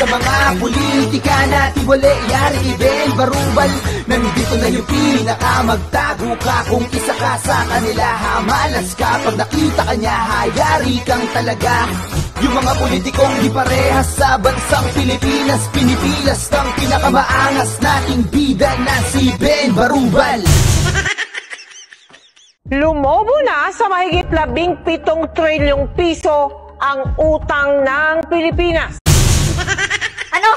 Sa mga politika natin wala yari Ben Barubal. Nandito na yung pinakamagtago ka. Kung isa ka sa kanila, hamalas ka. Pag nakita ka niya, hayari kang talaga. Yung mga politikong di parehas sa bansang Pilipinas, pinipilas ng pinakamaangas nating bida na si Ben Barubal. Lumobo na sa mahigit 17 trilyong piso ang utang ng Pilipinas. Ano?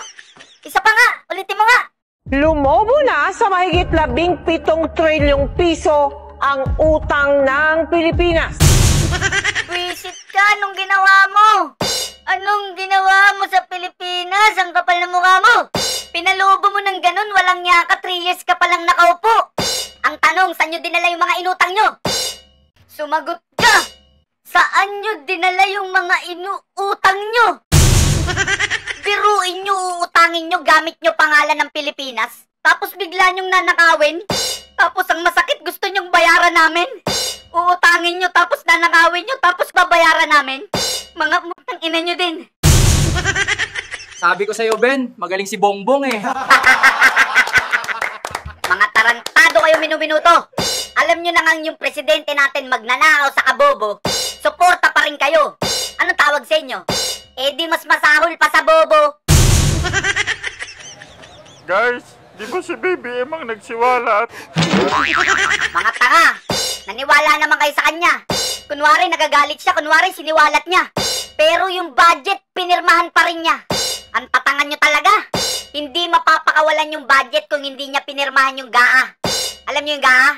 Isa pa nga, ulitin mo nga. Lumobo na sa mahigit 17 trilyong piso ang utang ng Pilipinas. Wisit ka, anong ginawa mo? Anong ginawa mo sa Pilipinas? Ang kapal na mukha mo. Pinalubo mo ng ganun, walang yaka, 3 years ka palang nakaupo. Ang tanong, saan nyo dinala yung mga inutang nyo? Sumagot ka! Saan nyo dinala yung mga inuutang nyo? Biruin nyo, uutangin nyo, gamit nyo pangalan ng Pilipinas. Tapos bigla nyong nanakawin. Tapos ang masakit, gusto nyong bayaran namin. Uutangin nyo, tapos nanakawin nyo, tapos babayaran namin. Mga mutang ina nyo din. Sabi ko sa'yo, Ben, magaling si Bongbong eh. Mga tarantado kayo minuminuto. Alam nyo na nga yung presidente natin magnanakaw sa kabobo. Suporta pa rin kayo. Anong tawag sa inyo? Eh di mas masahol pa sa bobo. Guys, di ba si BBM ang nagsiwalat? Mga tanga, naniwala naman kayo sa kanya. Kunwari nagagalit siya, kunwari siniwalat niya. Pero yung budget, pinirmahan pa rin niya. Ang tatangan nyo talaga. Hindi mapapakawalan yung budget kung hindi niya pinirmahan yung GAA. Alam niyo yung GAA?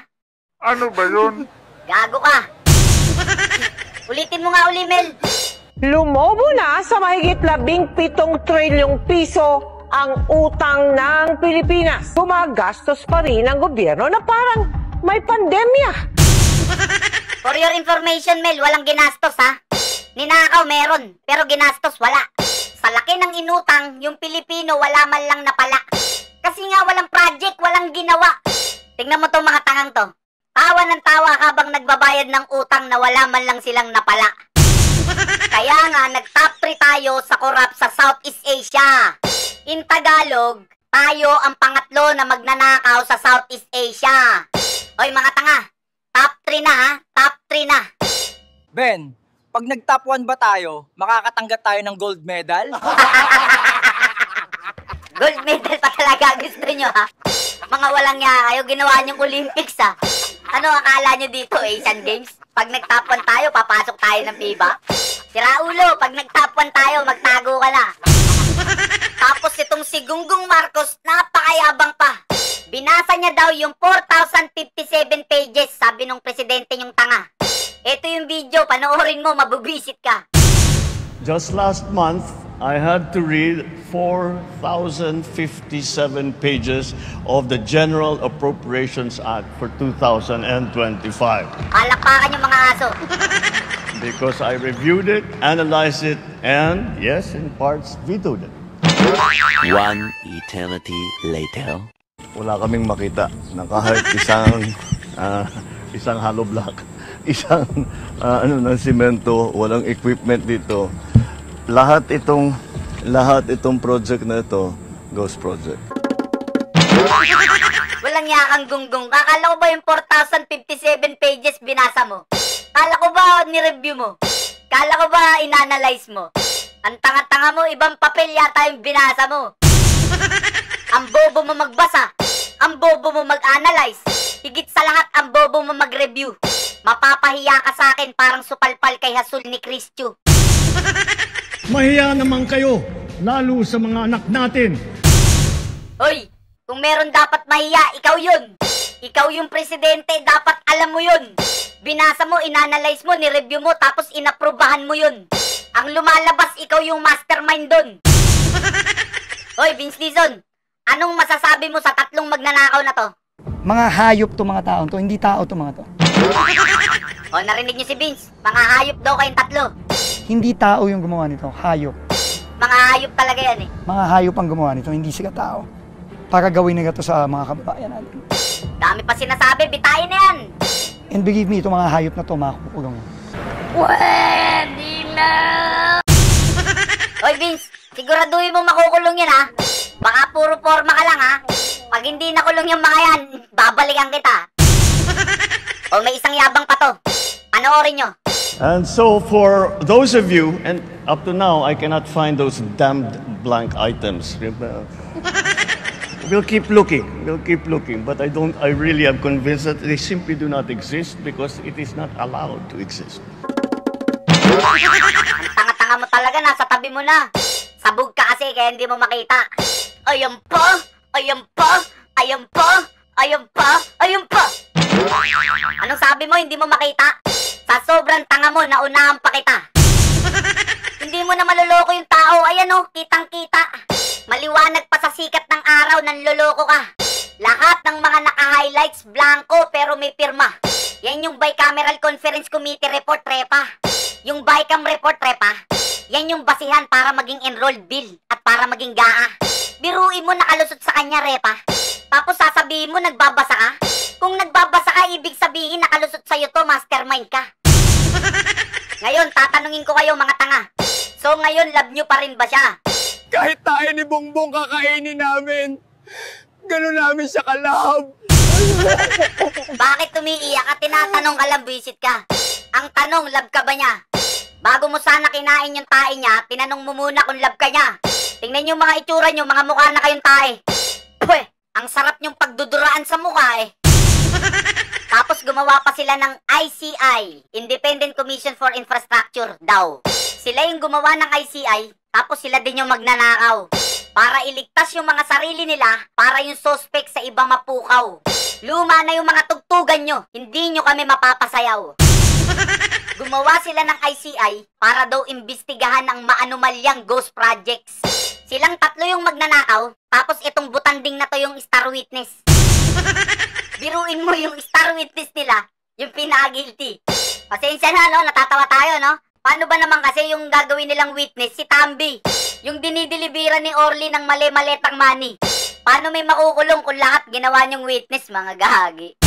Ano ba yun? Gago ka. Ulitin mo nga uli, Mel. Lumobo na sa mahigit 17 trilyong piso ang utang ng Pilipinas. Gumagastos pa rin ang gobyerno na parang may pandemya. For your information, Mel, walang ginastos ha. Ninakaw meron, pero ginastos wala. Sa laki ng inutang, yung Pilipino wala man lang napala. Kasi nga walang project, walang ginawa. Tingnan mo tong mga tangang to. Tawa ng tawa habang nagbabayad ng utang na wala man lang silang napala. Kaya nga, nag-top 3 tayo sa corrupt sa Southeast Asia. In Tagalog, tayo ang pangatlo na magnanakaw sa Southeast Asia. Hoy mga tanga, top 3 na ha, top 3 na. Ben, pag nag-top 1 ba tayo, makakatanggap tayo ng gold medal? Gold medal pa talaga gusto nyo ha? Mga walang ya kayo, ginawa nyong Olympics ha? Ano akala nyo dito, Asian Games? Pag nag-top 1 tayo, papasok tayo ng FIBA? Sira ulo, pag nag-top 1 tayo, magtago ka na. Tapos itong si Gunggong Marcos, napakayabang pa. Binasa niya daw yung 4,057 pages, sabi nung presidente nyong tanga. Ito yung video, panoorin mo, mabubisit ka. Just last month, I had to read 4,057 pages of the General Appropriations Act for 2025. Palakpakan yung mga aso. Because I reviewed it, analyzed it, and, yes, in parts, vetoed it. One eternity later. Wala kaming makita na kahit isang hollow block, isang ng simento, walang equipment dito. Lahat itong project na ito, ghost project. Walang yakang gunggong. Kakala ko ba yung 4,057 pages binasa mo? Kala ko ba ni-review mo? Kala ko ba inanalyze mo? Ang tanga-tanga mo, ibang papel yata yung binasa mo. Ang bobo mo magbasa. Ang bobo mo mag-analyze. Higit sa lahat, ang bobo mo mag-review. Mapapahiya ka sa akin parang supalpal kay Hasul ni Christyo. Mahiya naman kayo, lalo sa mga anak natin. Hoy, kung meron dapat mahiya, ikaw yun. Ikaw yung presidente, dapat alam mo yun. Binasa mo, inanalyze mo, nireview mo, tapos inaprubahan mo yun. Ang lumalabas, ikaw yung mastermind dun. Hoy, Vince Dizon, anong masasabi mo sa tatlong magnanakaw na to? Mga hayop to mga taon to, hindi tao to mga to. O, narinig niyo si Vince, mga hayop daw kayong tatlo. Hindi tao yung gumawa nito, hayop. Mga hayop talaga yan eh. Mga hayop ang gumawa nito, hindi sila tao. Para gawin nila to sa mga kababayan natin. Dami pa sinasabi, bitayin na yan. And believe me, itong mga hayop na to, makakukulong. Pwede na! Hoy Vince, Siguraduhin mo makukulong yan, ha? Baka puro forma ka lang, ha? Pag hindi nakulong yung mga yan, babalikan kita. O may isang yabang pa to. Panoorin nyo. And so for those of you, and up to now, I cannot find those damned blank items. We'll keep looking, but I really am convinced that they simply do not exist because it is not allowed to exist. Ang tanga-tanga mo talaga, nasa tabi mo na. Sabog ka kasi kaya hindi mo makita. Ayun po, ayun po, ayun po, ayun po, ayun po. Anong sabi mo, hindi mo makita? Sa sobrang tanga mo, naunahan pa kita. Hindi mo na maloloko yung tao. Ayan o, kitang-kita. Maliwanag pa sa sikat ng araw, nanloloko ka. Lahat ng mga naka-highlights, blanco pero may pirma. Yan yung bicameral conference committee report, Repa. Yung BICAM report, Repa. Yan yung basihan para maging enrolled bill at para maging GAA. Biruin mo nakalusot sa kanya, Repa. Tapos sasabihin mo nagbabasa ka? Kung nagbabasa ka, ibig sabihin nakalusot sa'yo to, mastermind ka. Ngayon, tatanungin ko kayo mga tanga. So ngayon, love nyo pa rin ba siya? Kahit tayo ni Bongbong kakainin namin, gano'n namin siya kalab. Bakit tumiiyak at tinatanong ka lang, buisit ka? Ang tanong, love ka ba niya? Bago mo sana kinain yung tae niya, tinanong mo muna kung love ka niya. Tingnan yung mga itsura nyo, mga mukha na kayong tae. Pweh, ang sarap nyong pagduduraan sa mukha eh. Tapos gumawa pa sila ng ICI, Independent Commission for Infrastructure daw. Sila yung gumawa ng ICI, tapos sila din yung magnanakaw. Para iligtas yung mga sarili nila, para yung suspect sa iba mapukaw. Luma na yung mga tugtugan nyo, hindi nyo kami mapapasayaw. Gumawa sila ng ICI para daw imbestigahan ang maanumalyang ghost projects. Silang tatlo yung magnanakaw, tapos itong butanding na to yung star witness. Biruin mo yung star witness nila, yung pinaka-guilty. Pasensya na, no? Natatawa tayo, no? Paano ba naman kasi yung gagawin nilang witness, si Tambi? Yung dinideliveran ni Orly ng mali-maletang money. Paano may makukulong kung lahat ginawa niyong witness, mga gahagi?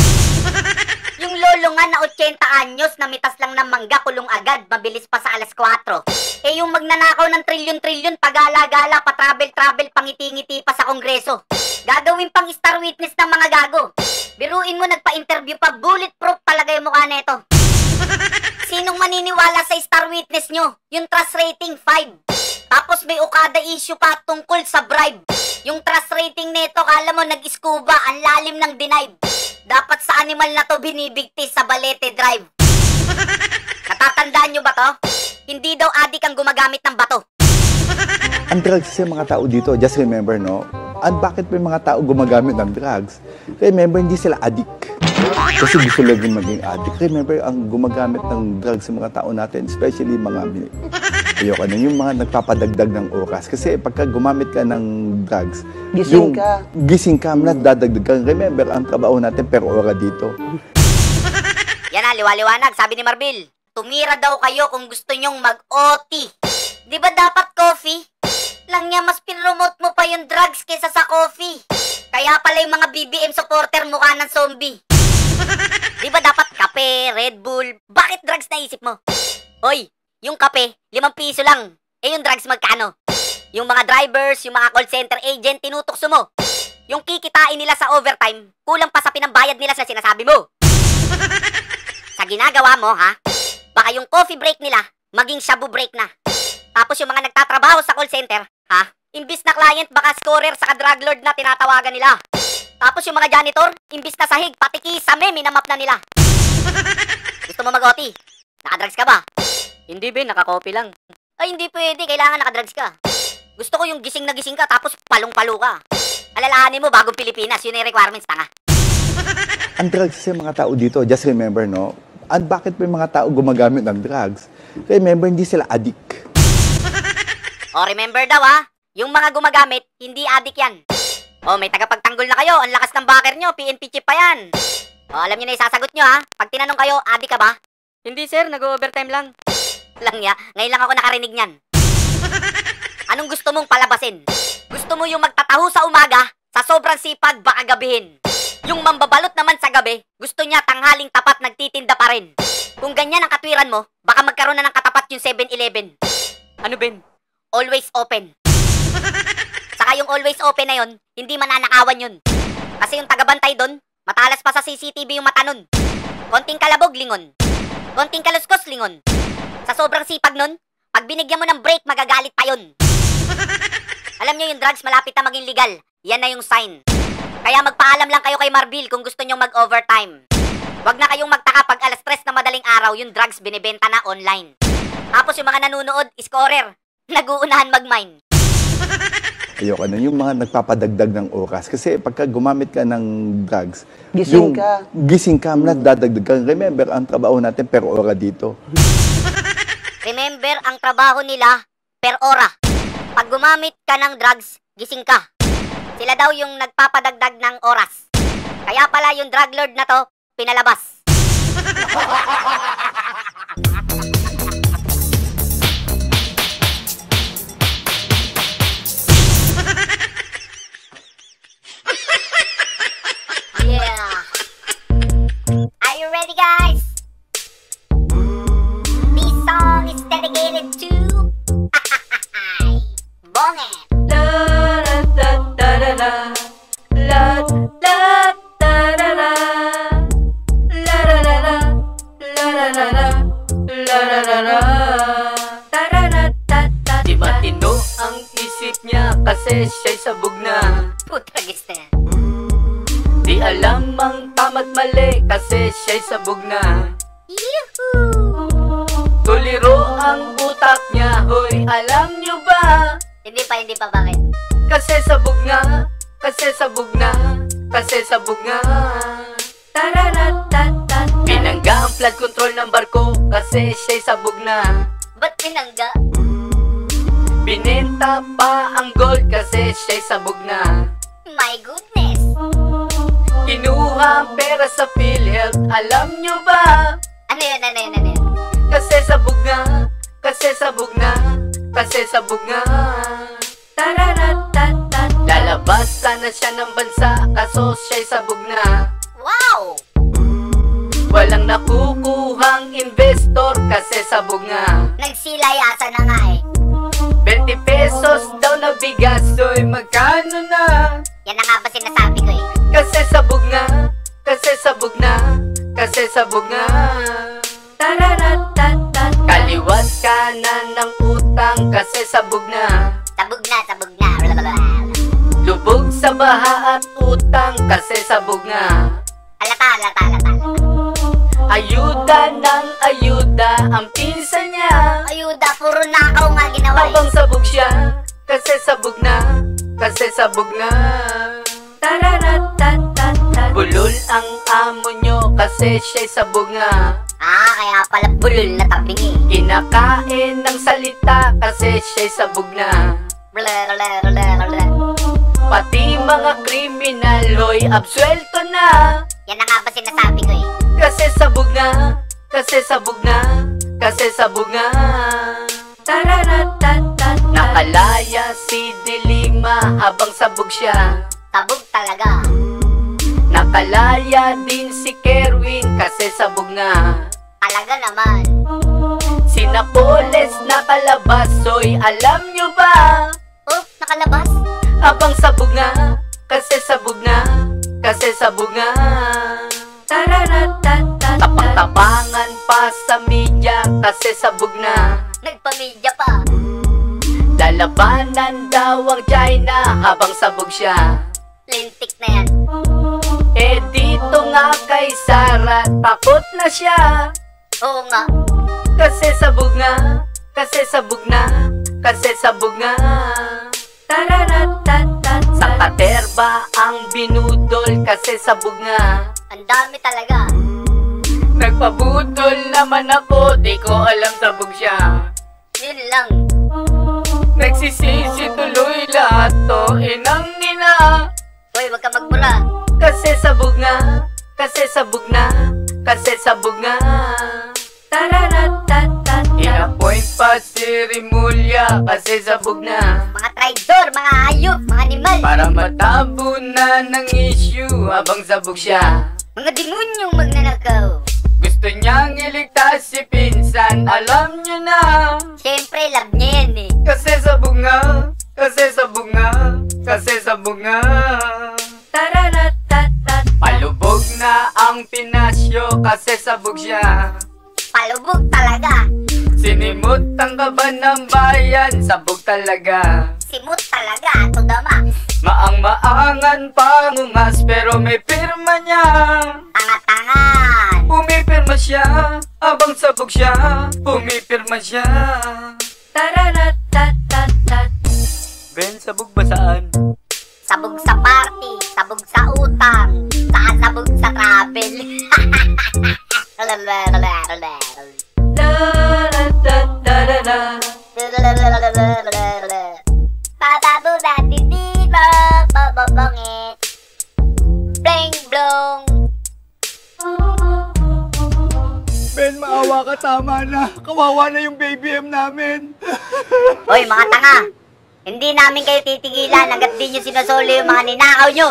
Yung lolo nga na 80 anyos na mitas lang ng mangga, kulong agad, mabilis pa sa alas 4. Eh yung magnanakaw ng trilyon-trilyon, pagala-gala, pa-travel-travel, pangiti-ngiti pa sa kongreso. Gagawin pang star witness ng mga gago. Biruin mo, nagpa-interview pa, bulletproof talaga yung mukha neto. Sinong maniniwala sa star witness nyo? Yung trust rating 5. Tapos may Okada issue pa tungkol sa bribe. Yung trust rating neto, kala mo nag-scuba, ang lalim ng denive. Dapat sa animal na to binibigti sa Balete Drive. Natatandaan nyo ba to? Hindi daw adik ang gumagamit ng bato. Ang drugs sa mga tao dito, just remember, no? At bakit may mga tao gumagamit ng drugs? Remember, hindi sila addict. Kasi gusto lang maging addict. Remember, ang gumagamit ng drugs sa mga tao natin, especially mga ayoko na, yung mga nagpapadagdag ng oras. Kasi pagka gumamit ka ng drugs, gising ka, dadagdag ka. Remember, ang trabaho natin per ora dito. Yan na, liwaliwanag, sabi ni Marbil. Tumira daw kayo kung gusto nyong mag-OT. Di ba dapat coffee? Lang niya, mas pinromote mo pa yung drugs kesa sa coffee. Kaya pala yung mga BBM supporter mukha ng zombie. Di ba dapat kape, Red Bull? Bakit drugs naisip mo? Hoy, yung kape, 5 piso lang. Eh yung drugs magkano? Yung mga drivers, yung mga call center agent, tinutukso mo. Yung kikitain nila sa overtime, kulang pa sa pinambayad nila sa sinasabi mo. Sa ginagawa mo, ha? Baka yung coffee break nila, maging shabu break na. Tapos yung mga nagtatrabaho sa call center, ha? Imbis na client, baka scorer sa drug lord na tinatawagan nila. Tapos yung mga janitor, imbis na sahig, pati kisame, minamap na nila. Gusto mo mag-OT? Nakadrugs ka ba? Hindi, Ben, naka-coffee lang. Ay, hindi pwede, kailangan nakadrugs ka. Gusto ko yung gising na gising ka, tapos palong-palo ka. Alalahanin mo, bagong Pilipinas, yun yung requirements, tanga. Ang drugs sa mga tao dito, just remember, no? At bakit may mga tao gumagamit ng drugs? Remember, hindi sila addict. O, remember daw, ha? Yung mga gumagamit, hindi addict yan. O, may tagapagtanggol na kayo, ang lakas ng backer nyo, PNP chip pa yan. O, alam nyo na isasagot nyo, ha? Pag tinanong kayo, addict ka ba? Hindi, sir, nag-overtime lang. Lang ya, ngayon lang ako nakarinig niyan. Anong gusto mong palabasin? Gusto mo yung magtataho sa umaga, sa sobrang sipag, baka gabihin. Yung mambabalot naman sa gabi, gusto niya tanghaling tapat nagtitinda pa rin. Kung ganyan ang katwiran mo, baka magkaroon na ng katapat yung 7-Eleven. Ano, Ben? Always open. Saka yung always open na yun, hindi mananakawan yun. Kasi yung tagabantay doon, matalas pa sa CCTV yung mata nun. Konting kalabog, lingon. Konting kaluskos, lingon. Sa sobrang sipag nun, pag binigyan mo ng break, magagalit pa yun. Alam nyo yung drugs malapit na maging legal. Yan na yung sign. Kaya magpaalam lang kayo kay Marbil kung gusto nyong mag-overtime. Huwag na kayong magtaka pag alas 3 na madaling araw yung drugs binibenta na online. Tapos yung mga nanonood, scorer, nag-uunahan mag-mine. Ayoko na yung mga nagpapadagdag ng oras. Kasi pagka gumamit ka ng drugs, Gising ka. Gising ka, dadagdag ka. Remember, ang trabaho natin per ora dito. Remember, ang trabaho nila per ora. Pag gumamit ka ng drugs, gising ka. Sila daw yung nagpapadagdag ng oras. Kaya pala yung drug lord na to, pinalabas. Yeah. Are you ready, guys? This song is dedicated to Bonget. Di matino ang isip niya kasi siya'y sabog na. Putragis na yan. Di alam ang tama't mali kasi siya'y sabog na. Yuhuu! Tuliro ang utak niya, hoy, alam niyo ba? Hindi pa, bakit? Kasi sabog na, kasi sabog na, kasi sabog na. Pinangga ang flood control ng barko kasi siya'y sabog na. Ba't pinangga? Binenta pa ang gold kasi siya'y sabog na. My goodness! Kinuha ang pera sa PhilHealth, alam nyo ba? Ano yun? Kasi sabog na, kasi sabog na, kasi sabog na. Lalabas sana siya ng bansa kaso siya'y sabog na. Wow! Walang nakukuhang investor kasi sabog nga. Nagsilayasan na nga eh. 20 pesos daw na bigas, soy magkano na? Yan na nga ba sinasabi ko eh. Kasi sabog nga, kasi sabog na, kasi sabog nga. Kaliwat kanan ng utang kasi sabog na. Sabog na. Lubog sa baha at utang kasi sabog nga. Alata. Ayuda ng ayuda ang pinsan niya. Ayuda, puro nakaw nga ginawa eh. Habang sabog siya, kasi sabog na, kasi sabog na. Bulol ang amo nyo kasi siya'y sabog nga. Ah, kaya pala bulol na tabing eh. Kinakain ng salita kasi siya'y sabog na. Pati mga kriminal, hoy, absuelto na. Yan na nga ba sinasabi ko eh. Kasi sabog na, kasi sabog na, kasi sabog na. Nakalaya si Dilima habang sabog siya. Sabog talaga. Nakalaya din si Kerwin kasi sabog na. Talaga naman. Si Napoles nakalabas, soy, alam nyo ba? Oh, nakalabas? Habang sabog nga, kasi sabog na, kasi sabog nga. Tapang-tapangan pa sa media kasi sabog na. Nagpamedya pa. Lalabanan daw ang China habang sabog siya. Lintik na yan. Eh dito nga kay Sara, takot na siya. Oo nga. Kasi sabog nga, kasi sabog na, kasi sabog nga. Sa katerba ang binudol kasi sabog nga. Ang dami talaga. Nagpabudol naman ako, di ko alam sabog siya. Yun lang. Nagsisisi tuloy lahat to, inang ina. Hoy, wag ka magbura. Kasi sabog nga, kasi sabog na, kasi sabog nga. Ina-point pa si Rimulya kasi sabog na. Mga traidor, mga hayop, mga animal. Para matabo na ng issue habang sabog siya. Mga demonyong magnanakaw. Gusto niyang iligtas si pinsan, alam niyo na. Siyempre, love niya yan eh. Kasi sabog nga, kasi sabog nga, kasi sabog nga. Tararatatat. Palubog na ang Pinasyo kasi sabog siya. Palubog talaga. Sinimot ang kaban ng bayan, sabog talaga. Simut talaga, to the max. Maang-maangan pangungas pero may pirma niya. Tangat-tangan. Pumipirma siya, abang sabog siya. Pumipirma siya. Tararatatat. Ben, sabog ba saan? Sabog sa party, sabog sa utang, saan sabog sa travel. Papabu natin dito, bababangit. Bling blong. Ben, maawa ka, tama na. Kawawa na yung baby M namin. Hoy mga tanga, hindi namin kayo titigilan hanggat di nyo sinusolo yung mga ninakaw nyo.